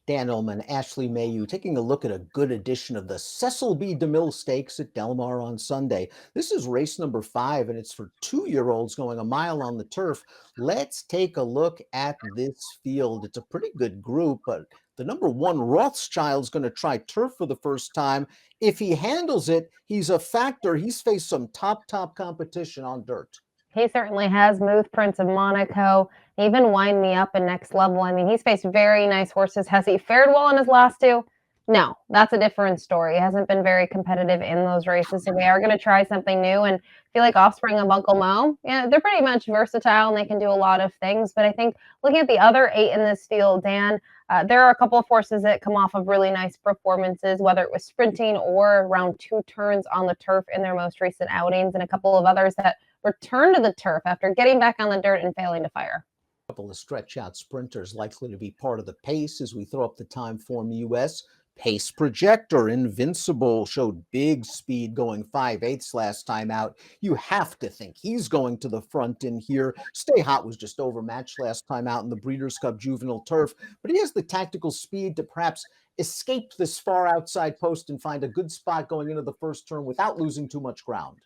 Dan Illman, Ashley Mailloux, taking a look at a good edition of the Cecil B. DeMille Stakes at Del Mar on Sunday. This is race number 5, and it's for 2-year-olds going a mile on the turf. Let's take a look at this field. It's a pretty good group, but the number 1 Rothschild's going to try turf for the first time. If he handles it, he's a factor. He's faced some top competition on dirt. He certainly has. Moved Prince of Monaco, even Wind Me Up and Next Level. I mean, he's faced very nice horses. Has he fared well in his last two? No, that's a different story. He hasn't been very competitive in those races, so they are going to try something new. And I feel like Offspring of Uncle Mo, yeah, they're pretty much versatile and they can do a lot of things. But I think looking at the other 8 in this field, Dan, there are a couple of horses that come off of really nice performances, whether it was sprinting or around 2 turns on the turf in their most recent outings, and a couple of others that return to the turf after getting back on the dirt and failing to fire. A couple of stretch out sprinters likely to be part of the pace as we throw up the time form US. Pace Projector, Invincible, showed big speed going 5/8 last time out. You have to think he's going to the front in here. Stay Hot was just overmatched last time out in the Breeders' Cup Juvenile Turf, but he has the tactical speed to perhaps escape this far outside post and find a good spot going into the first turn without losing too much ground.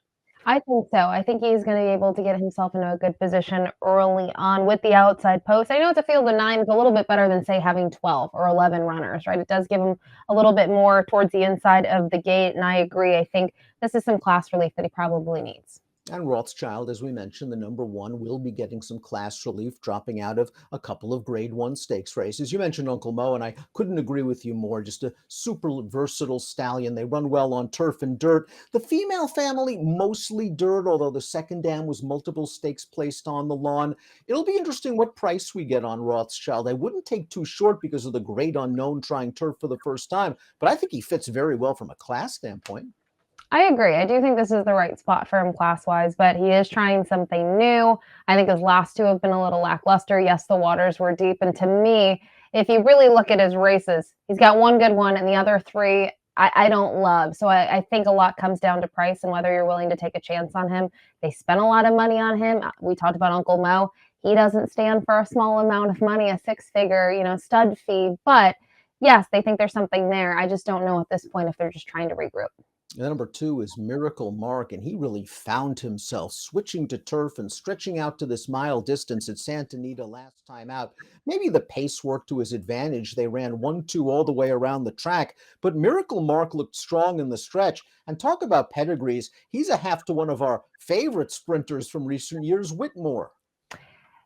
I think so. I think he's going to be able to get himself into a good position early on with the outside post. I know it's a field of 9. It's a little bit better than, say, having 12 or 11 runners, right? It does give him a little bit more towards the inside of the gate, and I agree. I think this is some class relief that he probably needs. And Rothschild, as we mentioned, the number 1, will be getting some class relief, dropping out of a couple of Grade 1 stakes races. You mentioned Uncle Mo, and I couldn't agree with you more. Just a super versatile stallion. They run well on turf and dirt. The female family, mostly dirt, although the second dam was multiple stakes placed on the lawn. It'll be interesting what price we get on Rothschild. I wouldn't take too short because of the great unknown trying turf for the first time, but I think he fits very well from a class standpoint. I agree. I do think this is the right spot for him class-wise, but he is trying something new. I think his last 2 have been a little lackluster. Yes, the waters were deep, and to me, if you really look at his races, he's got one good one, and the other 3 I don't love. So I think a lot comes down to price and whether you're willing to take a chance on him. They spent a lot of money on him. We talked about Uncle Mo. He doesn't stand for a small amount of money, a 6-figure, stud fee. But yes, they think there's something there. I just don't know at this point if they're just trying to regroup. The number 2 is Miracle Mark, and he really found himself switching to turf and stretching out to this mile distance at Santa Anita last time out. Maybe the pace worked to his advantage. They ran 1-2 all the way around the track, but Miracle Mark looked strong in the stretch. And talk about pedigrees, he's a half to one of our favorite sprinters from recent years, Whitmore.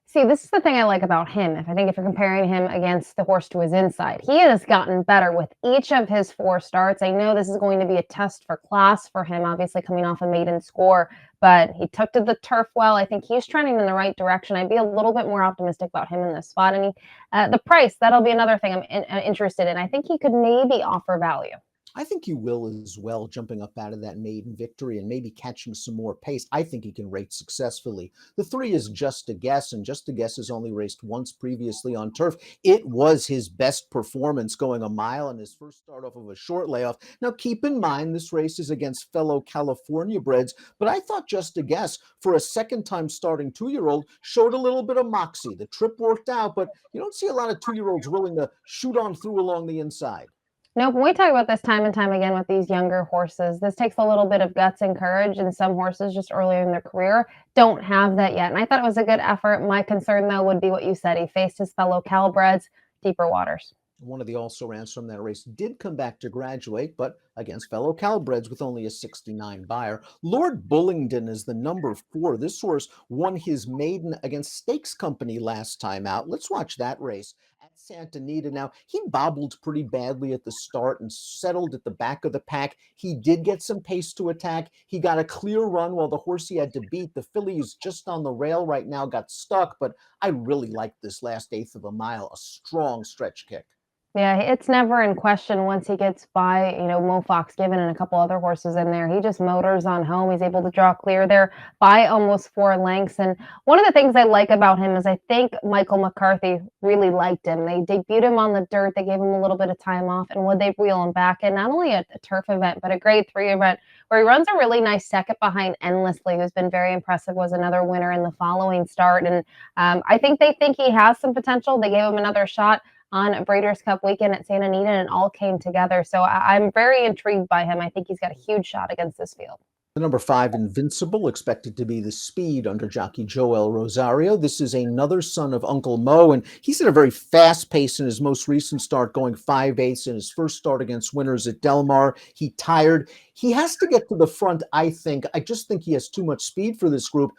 See, this is the thing I like about him. If you're comparing him against the horse to his inside, he has gotten better with each of his 4 starts. I know this is going to be a test for class for him, obviously coming off a maiden score, but he took to the turf well. I think he's trending in the right direction. I'd be a little bit more optimistic about him in this spot. And the price, that'll be another thing I'm interested in. I think he could maybe offer value. I think he will as well, jumping up out of that maiden victory and maybe catching some more pace. I think he can rate successfully. The 3 is Just a Guess, and Just a Guess has only raced once previously on turf. It was his best performance going a mile in his first start off of a short layoff. Now, keep in mind, this race is against fellow California breds, but I thought Just a Guess, for a second-time starting 2-year-old, showed a little bit of moxie. The trip worked out, but you don't see a lot of 2-year-olds willing to shoot on through along the inside. Nope, we talk about this time and time again with these younger horses. This takes a little bit of guts and courage, and some horses just earlier in their career don't have that yet. And I thought it was a good effort. My concern, though, would be what you said. He faced his fellow Calbreds, deeper waters. One of the also-rans from that race did come back to graduate, but against fellow Calbreds with only a 69 buyer. Lord Bullingdon is the number 4. This horse won his maiden against Stakes Company last time out. Let's watch that race at Santa Anita. Now, he bobbled pretty badly at the start and settled at the back of the pack. He did get some pace to attack. He got a clear run while the horse he had to beat, the filly who's just on the rail right now, got stuck, but I really liked this last 1/8 of a mile, a strong stretch kick. Yeah, it's never in question once he gets by, Mo Fox Given and a couple other horses in there. He just motors on home. He's able to draw clear there by almost 4 lengths. And one of the things I like about him is I think Michael McCarthy really liked him. They debuted him on the dirt. They gave him a little bit of time off. And would they reel him back in not only a turf event, but a Grade 3 event where he runs a really nice second behind Endlessly, who's been very impressive, was another winner in the following start. And I think they think he has some potential. They gave him another shot. on Breeders' Cup weekend at Santa Anita, and it all came together. So I'm very intrigued by him. I think he's got a huge shot against this field. The number 5, Invincible, expected to be the speed under jockey Joel Rosario. This is another son of Uncle Mo, and he's at a very fast pace in his most recent start, going 5/8 in his first start against winners at Del Mar. He tired. He has to get to the front, I think. I just think he has too much speed for this group.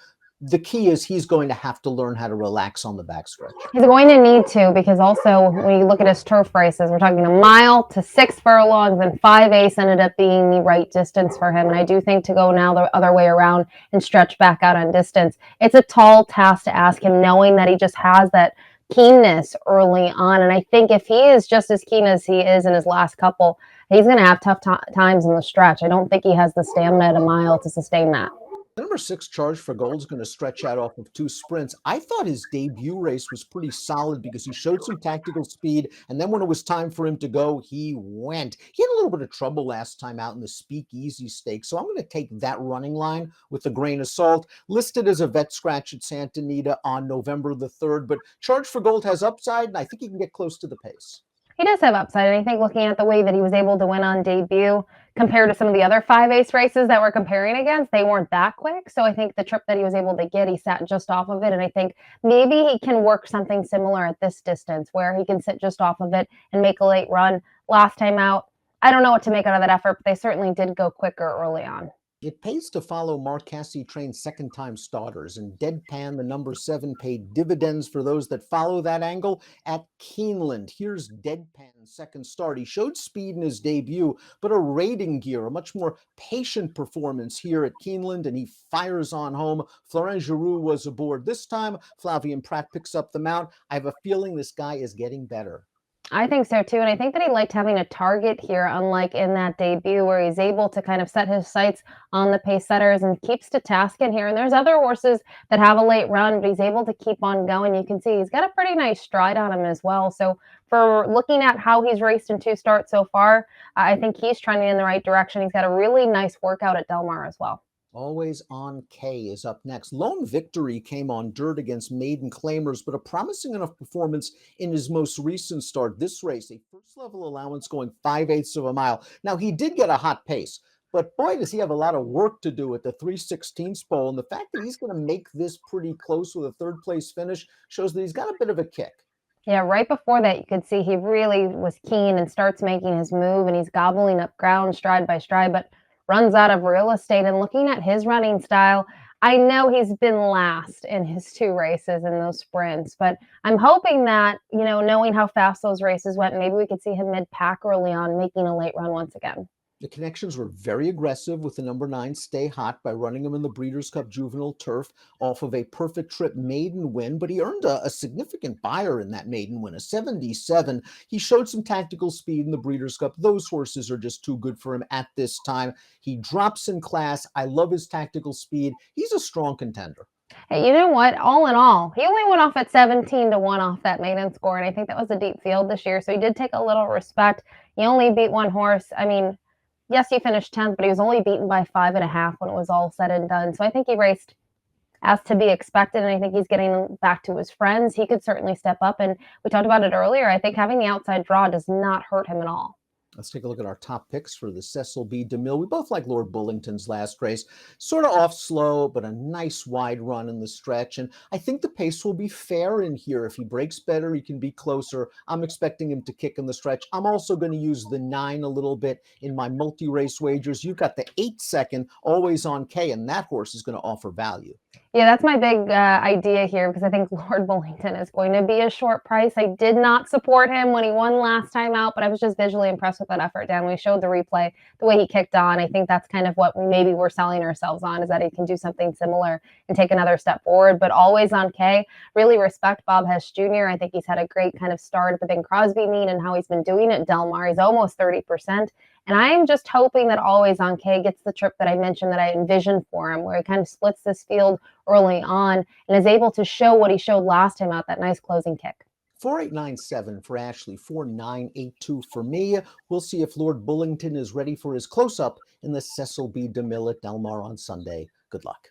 The key is he's going to have to learn how to relax on the backstretch. He's going to need to, because also when you look at his turf races, we're talking a mile to 6 furlongs, and 5/8 ended up being the right distance for him. And I do think to go now the other way around and stretch back out on distance, it's a tall task to ask him, knowing that he just has that keenness early on. And I think if he is just as keen as he is in his last couple, he's going to have tough times in the stretch. I don't think he has the stamina at a mile to sustain that. The number 6, Charge for Gold, is going to stretch out off of 2 sprints. I thought his debut race was pretty solid because he showed some tactical speed, and then when it was time for him to go, he went. He had a little bit of trouble last time out in the Speakeasy Stakes, so I'm going to take that running line with a grain of salt. Listed as a vet scratch at Santa Anita on November the 3rd, but Charge for Gold has upside, and I think he can get close to the pace. He does have upside, and I think looking at the way that he was able to win on debut compared to some of the other 5/8 races that we're comparing against, they weren't that quick. So I think the trip that he was able to get, he sat just off of it, and I think maybe he can work something similar at this distance where he can sit just off of it and make a late run. Last time out, I don't know what to make out of that effort, but they certainly did go quicker early on. It pays to follow Mark Cassey-trained second-time starters, and Deadpan, the number 7, paid dividends for those that follow that angle at Keeneland. Here's Deadpan's second start. He showed speed in his debut, but a rating gear, a much more patient performance here at Keeneland, and he fires on home. Florent Giroux was aboard this time. Flavien Prat picks up the mount. I have a feeling this guy is getting better. I think so too, and I think that he liked having a target here, unlike in that debut where he's able to kind of set his sights on the pace setters and keeps to task in here. And there's other horses that have a late run, but he's able to keep on going. You can see he's got a pretty nice stride on him as well. So for looking at how he's raced in 2 starts so far, I think he's trending in the right direction. He's got a really nice workout at Del Mar as well. Always on K is up next. Lone Victory came on dirt against maiden claimers, but a promising enough performance in his most recent start. This race, a first level allowance going 5/8 of a mile. Now, he did get a hot pace, but boy, does he have a lot of work to do at the 3/16 pole. And the fact that he's going to make this pretty close with a 3rd place finish shows that he's got a bit of a kick. Yeah, right before that, you could see he really was keen and starts making his move, and he's gobbling up ground stride by stride, but runs out of real estate. And looking at his running style, I know he's been last in his 2 races in those sprints, but I'm hoping that, knowing how fast those races went, maybe we could see him mid-pack early on, making a late run once again. The connections were very aggressive with the number 9 Stay Hot by running him in the Breeders' Cup Juvenile Turf off of a Perfect Trip maiden win, but he earned a significant buyer in that maiden win, a 77. He showed some tactical speed in the Breeders' Cup. Those horses are just too good for him at this time. He drops in class. I love his tactical speed. He's a strong contender. Hey, you know what? All in all, he only went off at 17-1 off that maiden score, and I think that was a deep field this year, so he did take a little respect. He only beat 1 horse. I mean, yes, he finished 10th, but he was only beaten by 5.5 when it was all said and done. So I think he raced as to be expected, and I think he's getting back to his friends. He could certainly step up, and we talked about it earlier. I think having the outside draw does not hurt him at all. Let's take a look at our top picks for the Cecil B. DeMille. We both like Lord Bullington's last race. Sort of off slow, but a nice wide run in the stretch. And I think the pace will be fair in here. If he breaks better, he can be closer. I'm expecting him to kick in the stretch. I'm also going to use the 9 a little bit in my multi-race wagers. You've got the 8-second Always on K, and that horse is going to offer value. Yeah, that's my big idea here, because I think Lord Bullington is going to be a short price. I did not support him when he won last time out, but I was just visually impressed with that effort. Dan, we showed the replay, the way he kicked on. I think that's kind of what maybe we're selling ourselves on, is that he can do something similar and take another step forward. But Always on K, really respect Bob Hess Jr. I think he's had a great kind of start at the Bing Crosby meet and how he's been doing at Del Mar. He's almost 30%. And I'm just hoping that Always on K gets the trip that I mentioned that I envisioned for him, where he kind of splits this field early on and is able to show what he showed last time out, that nice closing kick. 4897 for Ashley, 4982 for me. We'll see if Lord Bullington is ready for his close-up in the Cecil B. DeMille at Del Mar on Sunday. Good luck.